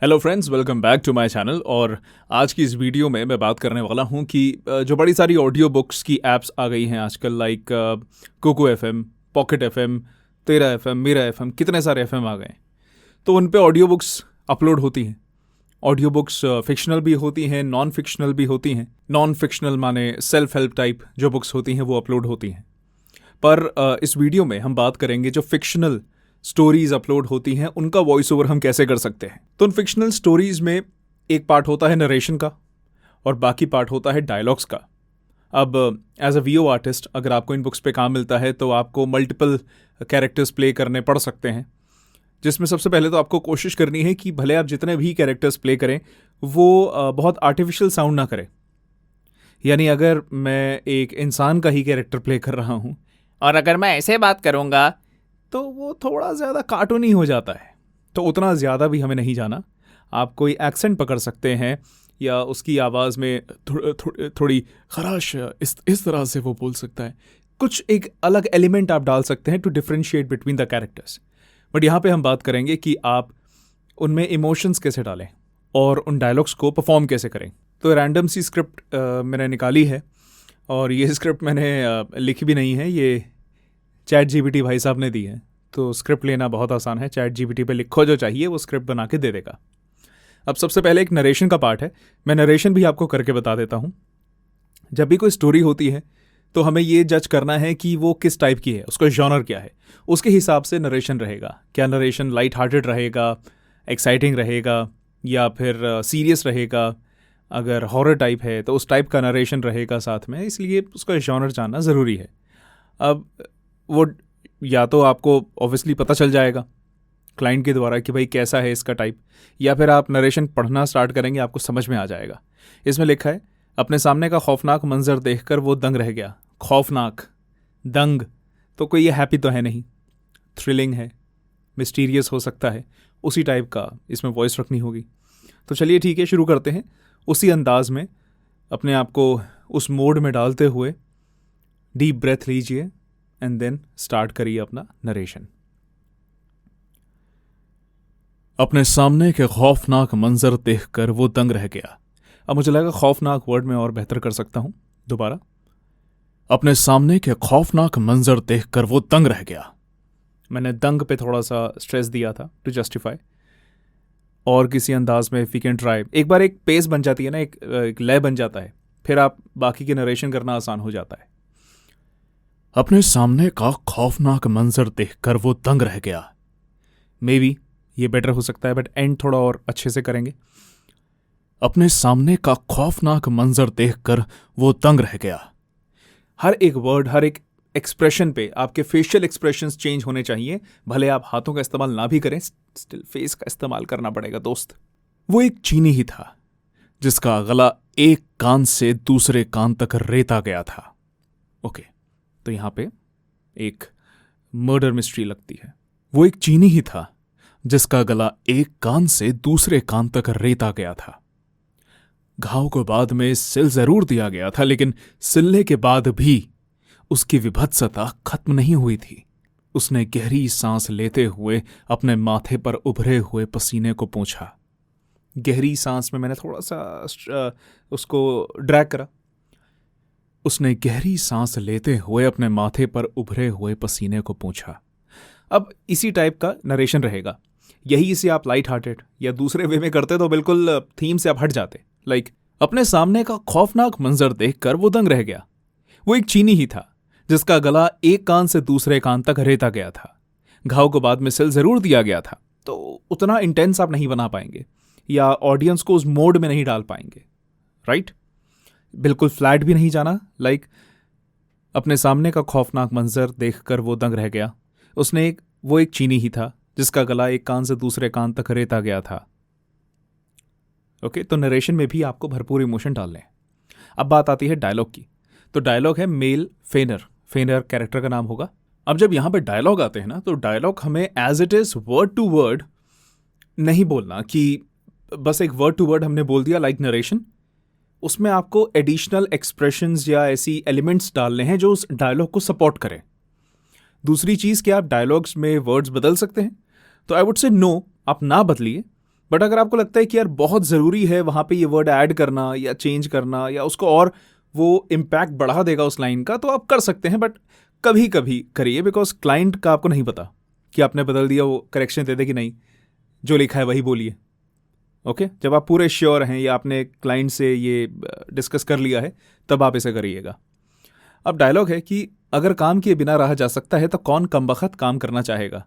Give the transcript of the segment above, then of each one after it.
Hello friends, welcome back to my channel. और आज की इस वीडियो में मैं बात करने वाला हूं कि जो बड़ी सारी ऑडियो बुक्स की ऐप्स आ गई हैं आजकल, like Kuku FM, Pocket FM, तेरा एफएम, मेरा एफएम, कितने सारे एफएम आ गए। तो उन पे ऑडियो बुक्स अपलोड होती हैं। ऑडियो बुक्स फिक्शनल भी होती हैं, नॉन फिक्शनल भी होती हैं। नॉन फिक्शनल माने सेल्फ हेल्प टाइप जो बुक्स होती हैं वो अपलोड होती हैं। पर इस वीडियो में हम बात करेंगे जो फिक्शनल स्टोरीज अपलोड होती हैं उनका वॉइस ओवर हम कैसे कर सकते हैं। तो उन फिक्शनल स्टोरीज में एक पार्ट होता है नरेशन का और बाकी पार्ट होता है डायलॉग्स का। अब एज अ वीओ आर्टिस्ट अगर आपको इन बुक्स पे काम मिलता है तो आपको मल्टीपल कैरेक्टर्स प्ले करने पड़ सकते हैं, जिसमें सबसे पहले तो आपको कोशिश करनी है कि भले आप जितने भी कैरेक्टर्स प्ले करें वो बहुत आर्टिफिशियल साउंड ना करें। यानी अगर मैं एक इंसान का ही कैरेक्टर प्ले कर रहा हूँ और अगर मैं ऐसे बात करूँगा तो वो थोड़ा ज़्यादा कार्टूनी हो जाता है। तो उतना ज़्यादा भी हमें नहीं जाना। आप कोई एक्सेंट पकड़ सकते हैं या उसकी आवाज़ में थोड़ी खराश इस तरह से वो बोल सकता है। कुछ एक अलग एलिमेंट आप डाल सकते हैं to differentiate between the characters. But यहाँ पे हम बात करेंगे कि आप उनमें इमोशंस कैसे डालें और उन डायलॉग्स को परफॉर्म कैसे करें। तो रैंडम सी स्क्रिप्ट मैंने निकाली है और ये स्क्रिप्ट मैंने लिखी भी नहीं है, ये चैट जीपीटी भाई साहब ने दी है। तो स्क्रिप्ट लेना बहुत आसान है, चैट जीपीटी पे लिखो जो चाहिए वो स्क्रिप्ट बना के दे देगा। अब सबसे पहले एक नरेशन का पार्ट है। मैं नरेशन भी आपको करके बता देता हूँ। जब भी कोई स्टोरी होती है तो हमें ये जज करना है कि वो किस टाइप की है, उसका जॉनर क्या है, उसके हिसाब से नरेशन रहेगा। क्या नरेशन लाइट हार्टेड रहेगा, एक्साइटिंग रहेगा, या फिर सीरियस रहेगा। अगर हॉरर टाइप है तो उस टाइप का नरेशन रहेगा साथ में, इसलिए उसका जॉनर जानना ज़रूरी है। अब वो या तो आपको ऑब्वियसली पता चल जाएगा क्लाइंट के द्वारा कि भाई कैसा है इसका टाइप, या फिर आप नरेशन पढ़ना स्टार्ट करेंगे, आपको समझ में आ जाएगा। इसमें लिखा है, अपने सामने का खौफनाक मंजर देखकर वो दंग रह गया। खौफनाक, दंग, तो कोई ये हैप्पी तो है नहीं, थ्रिलिंग है, मिस्टीरियस हो सकता है, उसी टाइप का इसमें वॉइस रखनी होगी। तो चलिए ठीक है, शुरू करते हैं। उसी अंदाज में अपने आप को उस मोड में डालते हुए डीप ब्रेथ लीजिए एंड देन स्टार्ट करिए अपना नरेशन। अपने सामने के खौफनाक मंजर देखकर वो दंग रह गया। अब मुझे लगा खौफनाक वर्ड में और बेहतर कर सकता हूं। दोबारा, अपने सामने के खौफनाक मंजर देखकर वो दंग रह गया। मैंने दंग पे थोड़ा सा स्ट्रेस दिया था टू जस्टिफाई। और किसी अंदाज में वी कैन ट्राई। एक बार एक पेस बन जाती है ना, एक लय बन जाता है, फिर आप बाकी के नरेशन करना आसान हो जाता है। अपने सामने का खौफनाक मंजर देखकर वो दंग रह गया। मे बी ये बेटर हो सकता है, बट एंड थोड़ा और अच्छे से करेंगे। अपने सामने का खौफनाक मंजर देखकर वो दंग रह गया। हर एक वर्ड, हर एक एक्सप्रेशन पे आपके फेशियल एक्सप्रेशंस चेंज होने चाहिए। भले आप हाथों का इस्तेमाल ना भी करें, स्टिल फेस का इस्तेमाल करना पड़ेगा दोस्त। वो एक चीनी ही था जिसका गला एक कान से दूसरे कान तक रेता गया था। ओके, तो यहां पे एक मर्डर मिस्ट्री लगती है। वो एक चीनी ही था जिसका गला एक कान से दूसरे कान तक रेता गया था। घाव को बाद में सिल जरूर दिया गया था, लेकिन सिलने के बाद भी उसकी विभत्सता खत्म नहीं हुई थी। उसने गहरी सांस लेते हुए अपने माथे पर उभरे हुए पसीने को पोंछा। गहरी सांस में मैंने थोड़ा सा उसको ड्रैग करा। उसने गहरी सांस लेते हुए अपने माथे पर उभरे हुए पसीने को पोंछा। अब इसी टाइप का नरेशन रहेगा। यही इसे आप लाइट हार्टेड या दूसरे वे में करते तो बिल्कुल थीम से आप हट जाते। लाइक, अपने सामने का खौफनाक मंजर देखकर वो दंग रह गया। वो एक चीनी ही था जिसका गला एक कान से दूसरे कान तक रेता गया था। घाव को बाद में सिल जरूर दिया गया था। तो उतना इंटेंस आप नहीं बना पाएंगे या ऑडियंस को उस मोड में नहीं डाल पाएंगे, राइट? बिल्कुल फ्लैट भी नहीं जाना। लाइक, अपने सामने का खौफनाक मंजर देखकर वो दंग रह गया। वो एक चीनी ही था जिसका गला एक कान से दूसरे कान तक रेता गया था। ओके, तो नरेशन में भी आपको भरपूर इमोशन डालने हैं। अब बात आती है डायलॉग की। तो डायलॉग है मेल फेनर। फेनर कैरेक्टर का नाम होगा। अब जब यहां पे डायलॉग आते हैं ना, तो डायलॉग हमें as it is word to word नहीं बोलना कि बस एक वर्ड टू वर्ड हमने बोल दिया लाइक नरेशन। उसमें आपको एडिशनल एक्सप्रेशंस या ऐसी एलिमेंट्स डालने हैं जो उस डायलॉग को सपोर्ट करें। दूसरी चीज़, क्या आप डायलॉग्स में वर्ड्स बदल सकते हैं? तो आई वुड से नो, आप ना बदलिए, बट अगर आपको लगता है कि यार बहुत ज़रूरी है वहाँ पे ये वर्ड ऐड करना या चेंज करना या उसको और वो इम्पैक्ट बढ़ा देगा उस लाइन का, तो आप कर सकते हैं, बट कभी कभी करिए, बिकॉज क्लाइंट का आपको नहीं पता कि आपने बदल दिया, वो करेक्शन दे दे कि नहीं, जो लिखा है वही बोलिए। ओके, जब आप पूरे श्योर हैं या आपने क्लाइंट से ये डिस्कस कर लिया है, तब आप इसे करिएगा। अब डायलॉग है कि अगर काम किए बिना रहा जा सकता है तो कौन कमबख्त काम करना चाहेगा।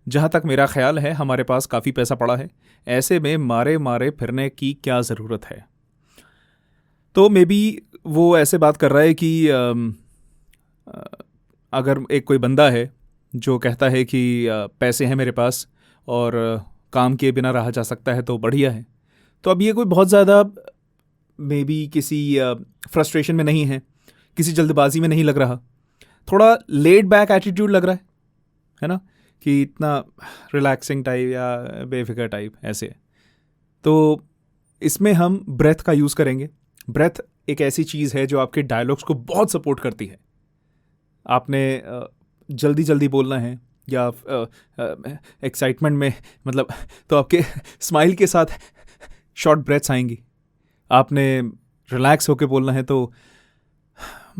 जहाँ तक मेरा ख्याल है हमारे पास काफ़ी पैसा पड़ा है, ऐसे में मारे मारे फिरने की क्या ज़रूरत है। तो मे बी वो ऐसे बात कर रहा है कि अगर एक कोई बंदा है जो कहता है कि पैसे हैं मेरे पास और काम किए बिना रहा जा सकता है तो बढ़िया है, तो अब ये कोई बहुत ज़्यादा मे बी किसी फ्रस्ट्रेशन में नहीं है, किसी जल्दबाजी में नहीं लग रहा, थोड़ा लेड बैक एटीट्यूड लग रहा है ना, कि इतना रिलैक्सिंग टाइप या बेफिक्र टाइप ऐसे। तो इसमें हम ब्रेथ का यूज़ करेंगे। ब्रेथ एक ऐसी चीज़ है जो आपके डायलॉग्स को बहुत सपोर्ट करती है। आपने जल्दी जल्दी बोलना है या एक्साइटमेंट में, मतलब तो आपके स्माइल के साथ शॉर्ट ब्रेथ्स आएंगी। आपने रिलैक्स होके बोलना है तो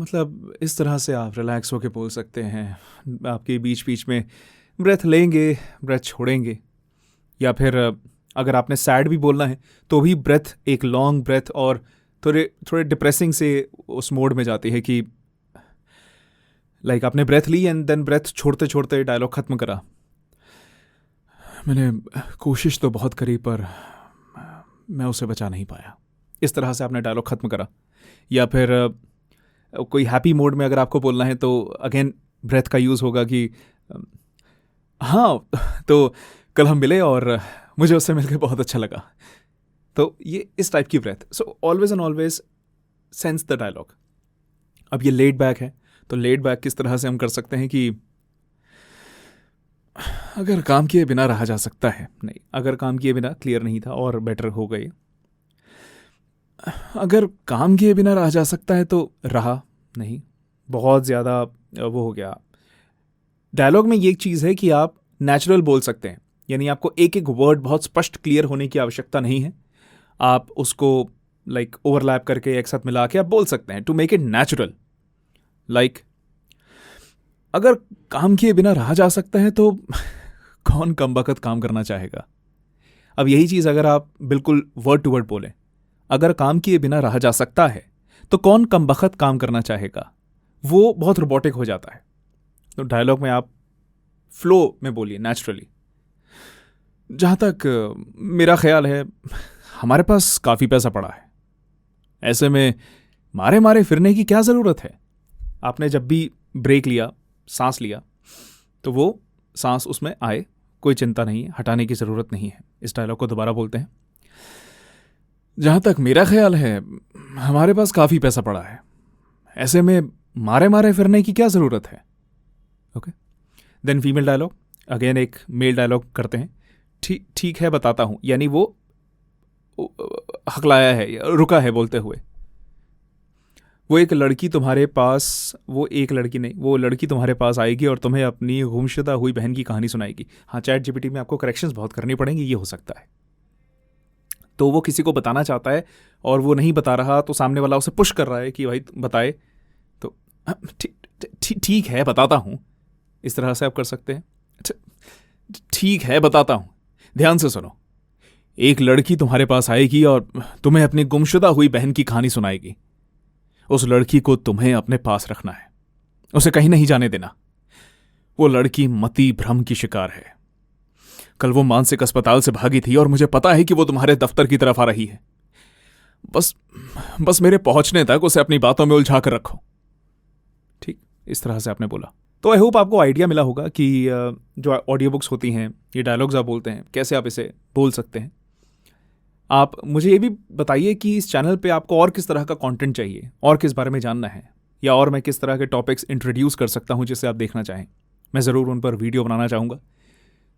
मतलब इस तरह से आप रिलैक्स होके बोल सकते हैं। आपके बीच बीच में ब्रेथ लेंगे, ब्रेथ छोड़ेंगे। या फिर अगर आपने सैड भी बोलना है तो भी ब्रेथ एक लॉन्ग ब्रेथ और थोड़े डिप्रेसिंग से उस मोड में जाती है कि लाइक आपने ब्रेथ ली एंड देन ब्रेथ छोड़ते छोड़ते डायलॉग ख़त्म करा। मैंने कोशिश तो बहुत करी पर मैं उसे बचा नहीं पाया, इस तरह से आपने डायलॉग ख़त्म करा। या फिर कोई हैप्पी मोड में अगर आपको बोलना है तो अगेन ब्रेथ का यूज़ होगा कि हाँ तो कल हम मिले और मुझे उससे मिलकर बहुत अच्छा लगा। तो ये इस टाइप की breath. So always and always sense the dialogue. अब ये लेड बैक है, तो लेड बैक किस तरह से हम कर सकते हैं कि अगर काम किए बिना रहा जा सकता है, नहीं, अगर काम किए बिना क्लियर नहीं था और बेटर हो गई। अगर काम किए बिना रहा जा सकता है तो रहा नहीं, बहुत ज़्यादा वो हो गया। डायलॉग में ये एक चीज़ है कि आप नेचुरल बोल सकते हैं, यानी आपको एक एक वर्ड बहुत स्पष्ट क्लियर होने की आवश्यकता नहीं है। आप उसको लाइक ओवरलैप करके एक साथ मिला के आप बोल सकते हैं to make it natural. Like अगर काम किए बिना रहा जा सकता है तो कौन कमबख्त काम करना चाहेगा। अब यही चीज़ अगर आप बिल्कुल वर्ड टू वर्ड बोलें, अगर काम किए बिना रहा जा सकता है तो कौन कमबख्त काम करना चाहेगा, वो बहुत रोबोटिक हो जाता है। तो डायलॉग में आप फ्लो में बोलिए नेचुरली। जहाँ तक मेरा ख्याल है हमारे पास काफ़ी पैसा पड़ा है, ऐसे में मारे मारे फिरने की क्या ज़रूरत है। आपने जब भी ब्रेक लिया, सांस लिया, तो वो सांस उसमें आए, कोई चिंता नहीं, हटाने की ज़रूरत नहीं है। इस डायलॉग को दोबारा बोलते हैं। जहाँ तक मेरा ख्याल है हमारे पास काफ़ी पैसा पड़ा है, ऐसे में मारे मारे फिरने की क्या ज़रूरत है। Okay, then female dialogue, again एक मेल डायलॉग करते हैं। ठीक है बताता हूँ, यानी वो हकलाया है, रुका है बोलते हुए। वो एक लड़की तुम्हारे पास, वो एक लड़की नहीं, वो लड़की तुम्हारे पास आएगी और तुम्हें अपनी गुमशुदा हुई बहन की कहानी सुनाएगी। हाँ, चैट जीपीटी में आपको करेक्शंस बहुत करनी पड़ेंगी, ये हो सकता है। तो वो किसी को बताना चाहता है और वो नहीं बता रहा, तो सामने वाला उसे पुश कर रहा है कि भाई बताए, तो ठीक है बताता हूँ, इस तरह से आप कर सकते हैं। ठीक है बताता हूँ, ध्यान से सुनो। एक लड़की तुम्हारे पास आएगी और तुम्हें अपनी गुमशुदा हुई बहन की कहानी सुनाएगी। उस लड़की को तुम्हें अपने पास रखना है, उसे कहीं नहीं जाने देना। वो लड़की मति भ्रम की शिकार है। कल वो मानसिक अस्पताल से भागी थी और मुझे पता है कि वो तुम्हारे दफ्तर की तरफ आ रही है। बस मेरे पहुंचने तक उसे अपनी बातों में उलझा कर रखो। ठीक, इस तरह से आपने बोला। तो आई होप आपको आइडिया मिला होगा कि जो ऑडियो बुक्स होती हैं, ये डायलॉग्स आप बोलते हैं, कैसे आप इसे बोल सकते हैं। आप मुझे ये भी बताइए कि इस चैनल पे आपको और किस तरह का कंटेंट चाहिए, और किस बारे में जानना है, या और मैं किस तरह के टॉपिक्स इंट्रोड्यूस कर सकता हूँ जिससे आप देखना चाहें। मैं ज़रूर उन पर वीडियो बनाना चाहूँगा।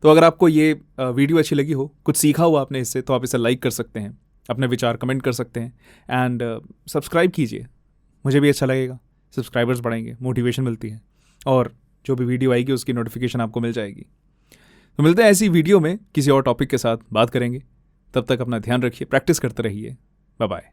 तो अगर आपको ये वीडियो अच्छी लगी हो, कुछ सीखा हो आपने इससे, तो आप इसे लाइक कर सकते हैं, अपने विचार कमेंट कर सकते हैं, एंड सब्सक्राइब कीजिए। मुझे भी अच्छा लगेगा, सब्सक्राइबर्स बढ़ेंगे, मोटिवेशन मिलती है, और जो भी वीडियो आएगी उसकी नोटिफिकेशन आपको मिल जाएगी। तो मिलते हैं ऐसी वीडियो में, किसी और टॉपिक के साथ बात करेंगे। तब तक अपना ध्यान रखिए, प्रैक्टिस करते रहिए। Bye bye.